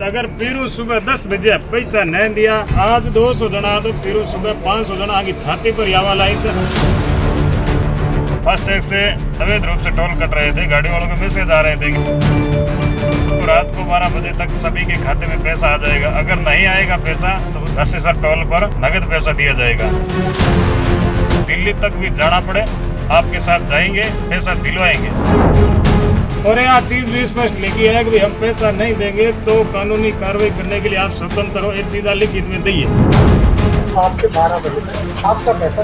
अगर फिर सुबह 10 बजे पैसा नहीं दिया, आज 200 जना तो फिर सुबह 500 जना आगे छाती पर यावा लाई। फास्टैग से अवैध रूप से टोल कट रहे थे, गाड़ी वालों को मैसेज आ रहे थे तो रात को 12 बजे तक सभी के खाते में पैसा आ जाएगा। अगर नहीं आएगा पैसा तो 80 टोल पर नगद पैसा दिया जाएगा। दिल्ली तक भी जाना पड़े आपके साथ जाएंगे, पैसा दिलवाएंगे। और यहाँ चीज भी स्पष्ट लिखी है कि हम पैसा नहीं देंगे तो कानूनी कार्रवाई करने के लिए आप स्वतंत्र हो। एक चीज लिखित में दी है। आपके 12 बजे तक आपका पैसा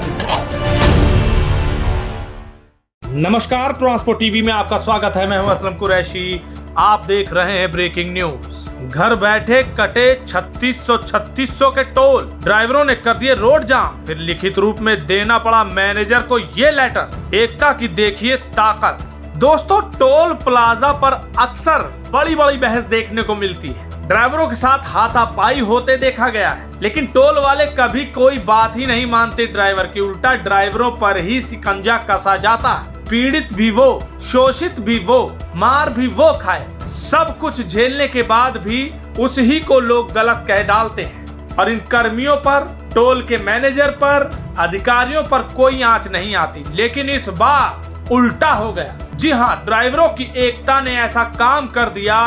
नमस्कार, ट्रांसपोर्ट टीवी में आपका स्वागत है। मैं हूं असलम कुरैशी। आप देख रहे हैं ब्रेकिंग न्यूज। घर बैठे कटे 3600 के टोल, ड्राइवरों ने कर दिए रोड जाम, फिर लिखित रूप में देना पड़ा मैनेजर को ये लेटर। एकता की देखिए ताकत। दोस्तों, टोल प्लाजा पर अक्सर बड़ी बड़ी बहस देखने को मिलती है। ड्राइवरों के साथ हाथापाई होते देखा गया है, लेकिन टोल वाले कभी कोई बात ही नहीं मानते ड्राइवर की। उल्टा ड्राइवरों पर ही शिकंजा कसा जाता है। पीड़ित भी वो, शोषित भी वो, मार भी वो खाए। सब कुछ झेलने के बाद भी उसी को लोग गलत कह डालते हैं और इन कर्मियों पर, टोल के मैनेजर पर, अधिकारियों पर कोई आंच नहीं आती। लेकिन इस बार उल्टा हो गया। जी हाँ, ड्राइवरों की एकता ने ऐसा काम कर दिया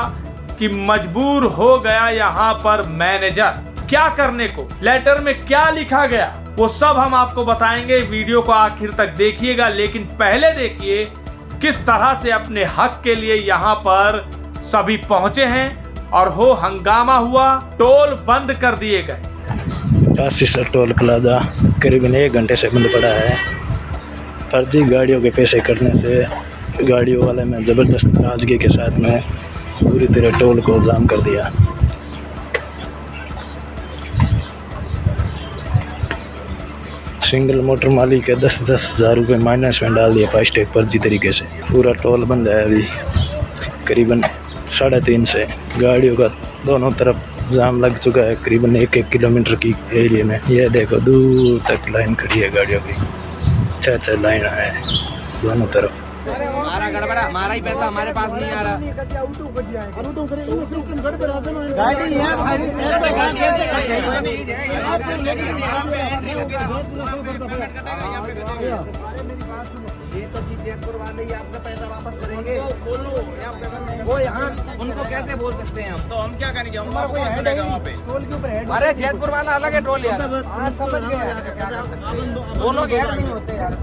कि मजबूर हो गया यहाँ पर मैनेजर। क्या करने को, लेटर में क्या लिखा गया, वो सब हम आपको बताएंगे। वीडियो को आखिर तक देखिएगा, लेकिन पहले देखिए किस तरह से अपने हक के लिए यहाँ पर सभी पहुंचे हैं और हो हंगामा हुआ। टोल बंद कर दिए गए। आशीष टोल प्लाजा करीबन 1 घंटे से बंद पड़ा है। फर्जी गाड़ियों के पैसे कटने से गाड़ियों वाले में ज़बरदस्त नाराजगी के साथ में पूरी तरह टोल को जाम कर दिया। सिंगल मोटर मालिक के 10-10 हज़ार रुपये माइनस में डाल दिया फास्टैग फर्जी तरीके से। पूरा टोल बंद है। अभी करीबन 3:30 से गाड़ियों का दोनों तरफ जाम लग चुका है। करीबन 1-1 किलोमीटर की एरिया में। यह देखो, दूर तक लाइन खड़ी है गाड़ियों की। 6 लाइन है दोनों तरफ। हमारा गड़बड़ा, हमारा ही पैसा हमारे पास नहीं आ रहा। ये तो जयपुर वाले ही आपका पैसा वापस करेंगे। वो यहाँ उनको कैसे बोल सकते हैं हम? तो हम क्या करेंगे? हमारा कोई हेड है वहाँ पे टोल के ऊपर हेड। अरे जयपुर वाला अलग है टोल यार। हाँ, समझ गए। दोनों हेड नहीं होते यार।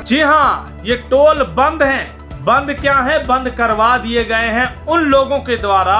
जी हाँ, ये टोल बंद हैं। बंद क्या है? बंद करवा दिए गए हैं उन लोगों के द्वारा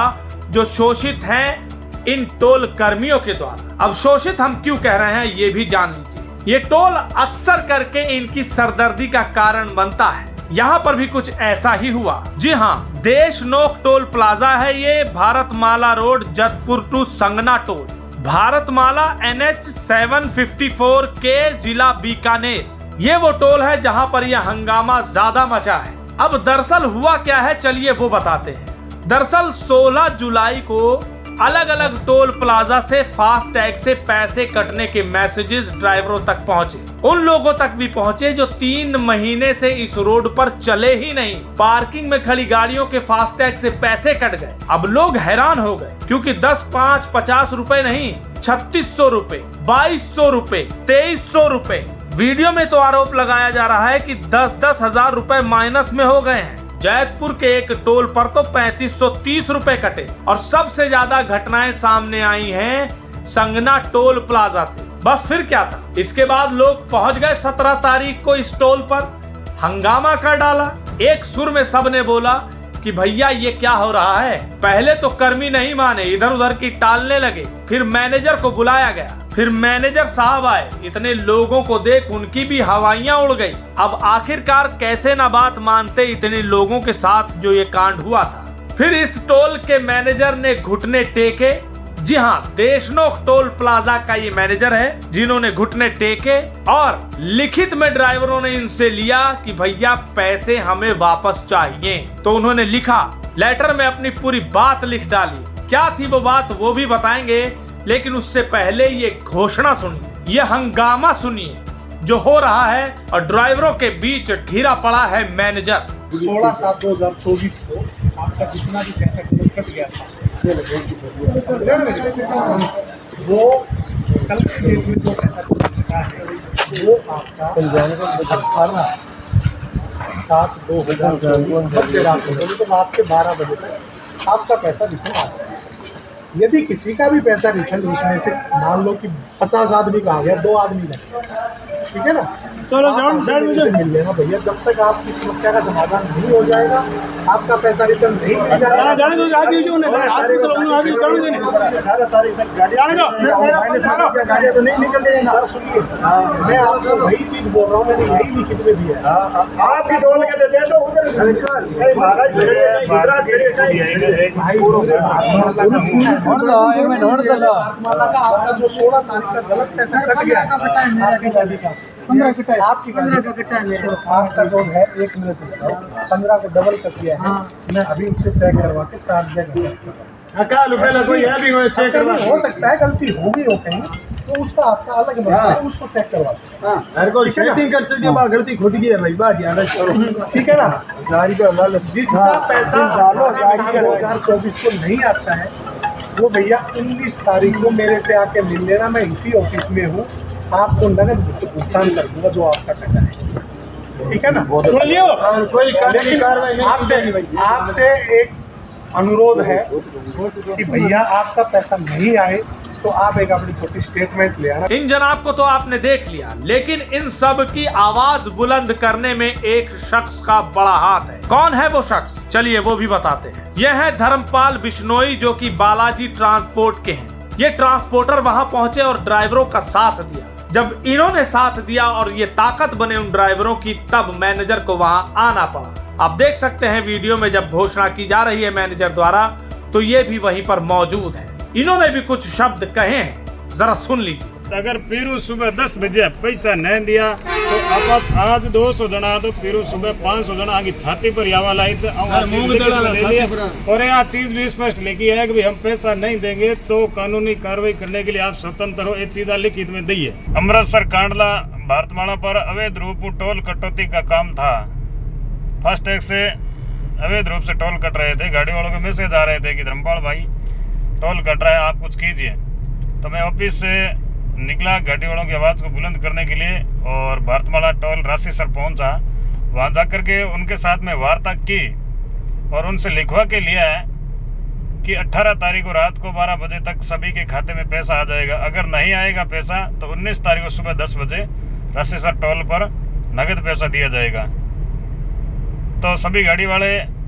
जो शोषित हैं, इन टोल कर्मियों के द्वारा। अब शोषित हम क्यों कह रहे हैं ये भी जान लीजिए। ये टोल अक्सर करके इनकी सरदर्दी का कारण बनता है। यहाँ पर भी कुछ ऐसा ही हुआ। जी हाँ, देशनोक टोल प्लाजा है ये। Bharatmala road, Jatpur to Sangana toll. Bharatmala NH 754 के जिला बीकानेर। ये वो टोल है जहां पर यह हंगामा ज्यादा मचा है। अब दरअसल हुआ क्या है, चलिए वो बताते हैं। दरअसल 16 जुलाई को अलग अलग टोल प्लाजा से फास्टैग से पैसे कटने के मैसेजेस ड्राइवरों तक पहुंचे। उन लोगों तक भी पहुंचे जो 3 महीने से इस रोड पर चले ही नहीं। पार्किंग में खड़ी गाड़ियों के फास्टैग से पैसे कट गए। अब लोग हैरान हो गए, क्योंकि 10, 5, 50 रुपए नहीं, 3600 रुपए, 2200 रुपए, 2300 रुपए। वीडियो में तो आरोप लगाया जा रहा है कि 10-10 हज़ार रुपए माइनस में हो गए हैं। जैतपुर के एक टोल पर तो 3530 रुपए कटे। और सबसे ज्यादा घटनाएं सामने आई हैं संगना टोल प्लाजा से। बस फिर क्या था, इसके बाद लोग पहुंच गए 17 तारीख को इस टोल पर, हंगामा कर डाला। एक सुर में सबने बोला कि भैया ये क्या हो रहा है। पहले तो कर्मी नहीं माने, इधर उधर की टालने लगे। फिर मैनेजर को बुलाया गया, फिर मैनेजर साहब आए। इतने लोगों को देख उनकी भी हवाइयां उड़ गई। अब आखिरकार कैसे ना बात मानते इतने लोगों के साथ जो ये कांड हुआ था। फिर इस टोल के मैनेजर ने घुटने टेके। जी हाँ, देशनोक टोल प्लाजा का ये मैनेजर है जिन्होंने घुटने टेके और लिखित में ड्राइवरों ने इनसे लिया कि भैया पैसे हमें वापस चाहिए। तो उन्होंने लिखा, लेटर में अपनी पूरी बात लिख डाली। क्या थी वो बात वो भी बताएंगे, लेकिन उससे पहले ये घोषणा सुनिए, ये हंगामा सुनिए। जो हो रहा है और ड्राइवरों के बीच घिरा पड़ा है मैनेजर। 16/7/2024 को आपका जितना भी पैसा कट गया था वो कल के डेट में जो पैसा चुका है वो आपका 18/7/2024 तो रात के 12 बजे तक आपका पैसा रिफंड आ गया। यदि किसी का भी पैसा रिफंड उसमें से मान लो कि 50 आदमी का आ गया, 2 आदमी का, ठीक है ना, चलो मुझे मिल लेना भैया। जब तक आपकी समस्या का समाधान नहीं हो जाएगा आपका पैसा रिटर्न नहीं मिल जाएगा। 18 तारीख तक गाड़ियाँ तो नहीं निकल रही। सर सुनिए, मैं आपको वही चीज़ बोल रहा हूँ, मैंने यही लिखित में दिया है। आप भी टोल के देते हैं तो उधर आपका जो 16 तारीख का गलत पैसा कट गया आपकी गाड़ी का, 15 का आपकी गाड़ी का कटा है, आपका जो है 1 मिनट 15 को डबल कट गया है। मैं अभी उससे चेक करवा के चार्ज दे हो सकता है, गलती होगी हो कहीं तो उसका आपका अलग बनता है, उसको चेक करवा गलती खुद की है भाई, बात ठीक है ना। गाड़ी का जिसका पैसा 2024 को नहीं आता है वो भैया 19 तारीख को मेरे से आके मिल लेना। मैं इसी ऑफिस में हूँ, आपको नगद भुगतान कर दूंगा जो आपका पैसा है, ठीक है ना। आपसे एक अनुरोध है कि भैया आपका पैसा नहीं आए तो आप एक अपनी छोटी स्टेटमेंट ले आना। इन जनाब को तो आपने देख लिया, लेकिन इन सब की आवाज बुलंद करने में एक शख्स का बड़ा हाथ है। कौन है वो शख्स, चलिए वो भी बताते हैं। यह है धर्मपाल बिश्नोई, जो कि बालाजी ट्रांसपोर्ट के हैं। ये ट्रांसपोर्टर वहां पहुंचे और ड्राइवरों का साथ दिया। जब इन्होंने साथ दिया और ये ताकत बने उन ड्राइवरों की, तब मैनेजर को वहां आना पड़ा। आप देख सकते हैं वीडियो में जब घोषणा की जा रही है मैनेजर द्वारा, तो ये भी वहीं पर मौजूद है। इन्होंने भी कुछ शब्द कहे हैं, जरा सुन लीजिए। अगर पीरू सुबह 10 बजे पैसा नहीं दिया तो आप आज 200 जना तो पीरू सुबह 500 जना आगे छाती पर यावा लाई तो और यह चीज भी स्पष्ट लिखी है कि हम पैसा नहीं देंगे तो कानूनी कार्रवाई करने के लिए आप स्वतंत्र हो। ये चीज लिखित में दी है। अमृतसर कांडला भारतमाला पर अवैध रूप टोल कटौती का काम था। फास्टैग से अवैध रूप से टोल कट रहे थे। गाड़ी वालों को मैसेज आ रहे थे कि धर्मपाल भाई टोल कट रहा है, आप कुछ कीजिए। तो मैं ऑफिस से निकला गाड़ी वालों की आवाज़ को बुलंद करने के लिए और भारतमाला टोल राशि पहुंचा। वहां जाकर के उनके साथ में वार्ता की और उनसे लिखवा के लिया है कि 18 तारीख को रात को 12 बजे तक सभी के खाते में पैसा आ जाएगा। अगर नहीं आएगा पैसा तो 19 तारीख को सुबह 10 बजे राशि टोल पर नगद पैसा दिया जाएगा। तो सभी गाड़ी वाले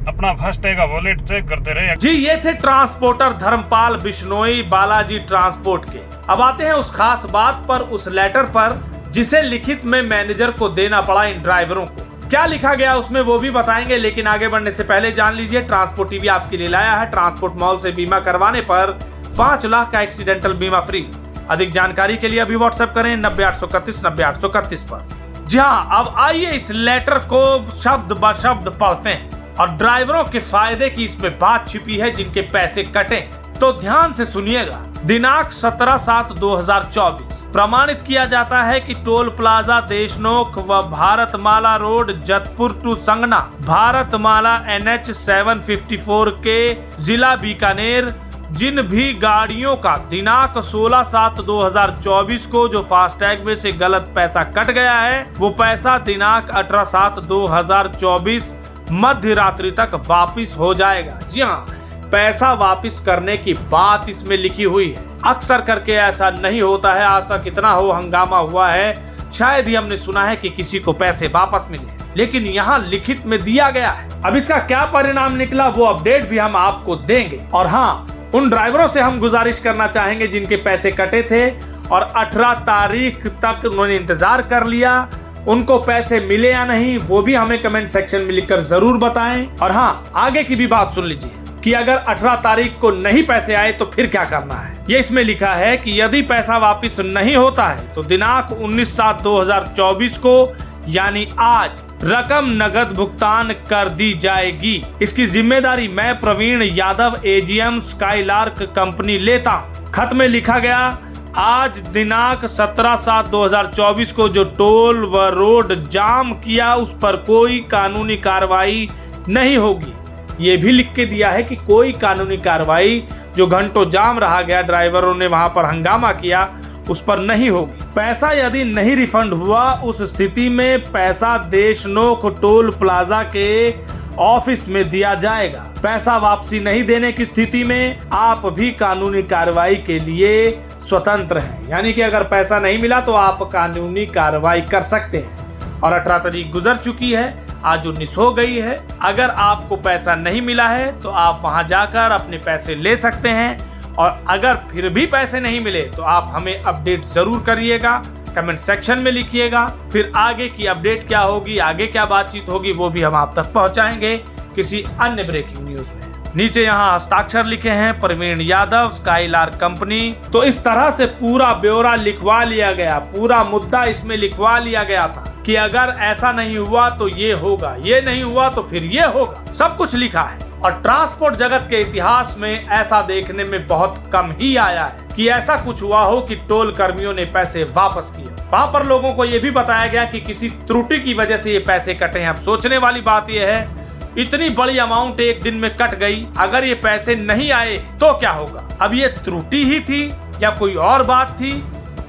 अपना फास्टैग का वॉलेट चेक करते रहे। जी, ये थे ट्रांसपोर्टर धर्मपाल बिश्नोई बालाजी ट्रांसपोर्ट के। अब आते हैं उस खास बात पर, उस लेटर पर जिसे लिखित में मैनेजर को देना पड़ा इन ड्राइवरों को। क्या लिखा गया उसमें वो भी बताएंगे, लेकिन आगे बढ़ने से पहले जान लीजिए ट्रांसपोर्ट टीवी आपके लिए लाया है ट्रांसपोर्ट मॉल से बीमा करवाने पर 5 लाख का एक्सीडेंटल बीमा फ्री। अधिक जानकारी के लिए अभी व्हाट्सएप करें 90-831-90-831 पर। जी हाँ, अब आइए इस लेटर को शब्द ब शब्द पढ़ते हैं और ड्राइवरों के फायदे की इसमें बात छिपी है जिनके पैसे कटे। तो ध्यान से सुनिएगा। दिनांक 17/7/2024 प्रमाणित किया जाता है कि टोल प्लाजा देशनोक व Bharatmala road Jatpur to Sangana, Bharatmala NH 754 के जिला बीकानेर, जिन भी गाड़ियों का दिनांक 16/7/2024 को जो फास्टैग में से गलत पैसा कट गया है, वो पैसा दिनांक 18/7/2024 मध्य रात्रि तक वापिस हो जाएगा। जी हाँ, पैसा वापिस करने की बात इसमें लिखी हुई है। अक्सर करके ऐसा नहीं होता है। आज तक इतना हो हंगामा हुआ है, शायद ही हमने सुना है कि किसी को पैसे वापस मिले, लेकिन यहाँ लिखित में दिया गया है। अब इसका क्या परिणाम निकला वो अपडेट भी हम आपको देंगे। और हाँ, उन ड्राइवरों से हम गुजारिश करना चाहेंगे जिनके पैसे कटे थे और 18 तारीख तक उन्होंने इंतजार कर लिया, उनको पैसे मिले या नहीं वो भी हमें कमेंट सेक्शन में लिखकर जरूर बताएं। और हाँ, आगे की भी बात सुन लीजिए कि अगर 18 तारीख को नहीं पैसे आए तो फिर क्या करना है। ये इसमें लिखा है कि यदि पैसा वापस नहीं होता है तो दिनांक 19/7/2024 को यानी आज रकम नगद भुगतान कर दी जाएगी। इसकी जिम्मेदारी मैं Praveen Yadav AGM Skylark company लेता हूं। खत में लिखा गया आज दिनांक 17/7/2024 को जो टोल व रोड जाम किया उस पर कोई कानूनी कार्रवाई नहीं होगी। ये भी लिख के दिया है कि कोई कानूनी कार्रवाई जो घंटों जाम रहा गया, ड्राइवरों ने वहां पर हंगामा किया, उस पर नहीं होगी। पैसा यदि नहीं रिफंड हुआ उस स्थिति में पैसा देशनोक टोल प्लाजा के ऑफिस में दिया जाएगा। पैसा वापसी नहीं देने की स्थिति में आप भी कानूनी कार्रवाई के लिए स्वतंत्र हैं। यानी कि अगर पैसा नहीं मिला तो आप कानूनी कार्रवाई कर सकते हैं। और 18 तारीख गुजर चुकी है, आज 19 हो गई है। अगर आपको पैसा नहीं मिला है तो आप वहां जाकर अपने पैसे ले सकते हैं। और अगर फिर भी पैसे नहीं मिले तो आप हमें अपडेट जरूर करिएगा, कमेंट सेक्शन में लिखिएगा। फिर आगे की अपडेट क्या होगी, आगे क्या बातचीत होगी, वो भी हम आप तक पहुंचाएंगे किसी अन्य ब्रेकिंग न्यूज में। नीचे यहाँ हस्ताक्षर लिखे हैं प्रवीण यादव, स्काईलार्क कंपनी। तो इस तरह से पूरा ब्यौरा लिखवा लिया गया, पूरा मुद्दा इसमें लिखवा लिया गया था कि अगर ऐसा नहीं हुआ तो ये होगा, ये नहीं हुआ तो फिर ये होगा, सब कुछ लिखा है। और ट्रांसपोर्ट जगत के इतिहास में ऐसा देखने में बहुत कम ही आया है कि ऐसा कुछ हुआ हो कि टोल कर्मियों ने पैसे वापस किए। वहां पर लोगों को यह भी बताया गया कि किसी त्रुटि की वजह से ये पैसे कटे हैं। अब सोचने वाली बात यह है, इतनी बड़ी अमाउंट एक दिन में कट गई, अगर ये पैसे नहीं आए तो क्या होगा? अब ये त्रुटि ही थी या कोई और बात थी?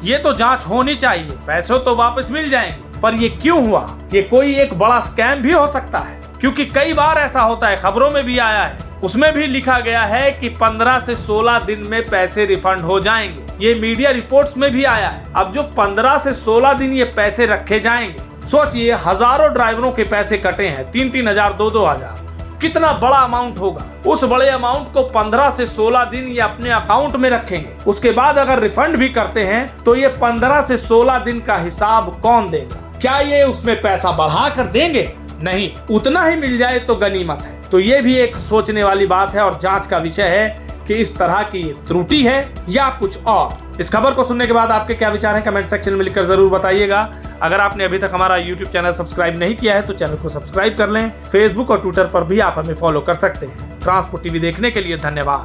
ये तो जांच होनी चाहिए। पैसे तो वापस मिल जाएंगे, पर ये क्यों हुआ? ये कोई एक बड़ा स्कैम भी हो सकता है, क्योंकि कई बार ऐसा होता है, खबरों में भी आया है। उसमें भी लिखा गया है कि 15 से 16 दिन में पैसे रिफंड हो जाएंगे। ये मीडिया रिपोर्ट्स में भी आया है। अब जो 15 से 16 दिन ये पैसे रखे जाएंगे, सोचिए हजारों ड्राइवरों के पैसे कटे हैं, 3-3 हजार, 2-2 हजार, कितना बड़ा अमाउंट होगा। उस बड़े अमाउंट को 15 से 16 दिन ये अपने अकाउंट में रखेंगे। उसके बाद अगर रिफंड भी करते हैं तो ये 15 से 16 दिन का हिसाब कौन देगा? क्या ये उसमें पैसा बढ़ा कर देंगे? नहीं, उतना ही मिल जाए तो गनीमत है। तो ये भी एक सोचने वाली बात है और जांच का विषय है कि इस तरह की त्रुटि है या कुछ और। इस खबर को सुनने के बाद आपके क्या विचार हैं, कमेंट सेक्शन में लिखकर जरूर बताइएगा। अगर आपने अभी तक हमारा YouTube चैनल सब्सक्राइब नहीं किया है तो चैनल को सब्सक्राइब कर लें। फेसबुक और ट्विटर पर भी आप हमें फॉलो कर सकते हैं। ट्रांसपोर्ट टीवी देखने के लिए धन्यवाद।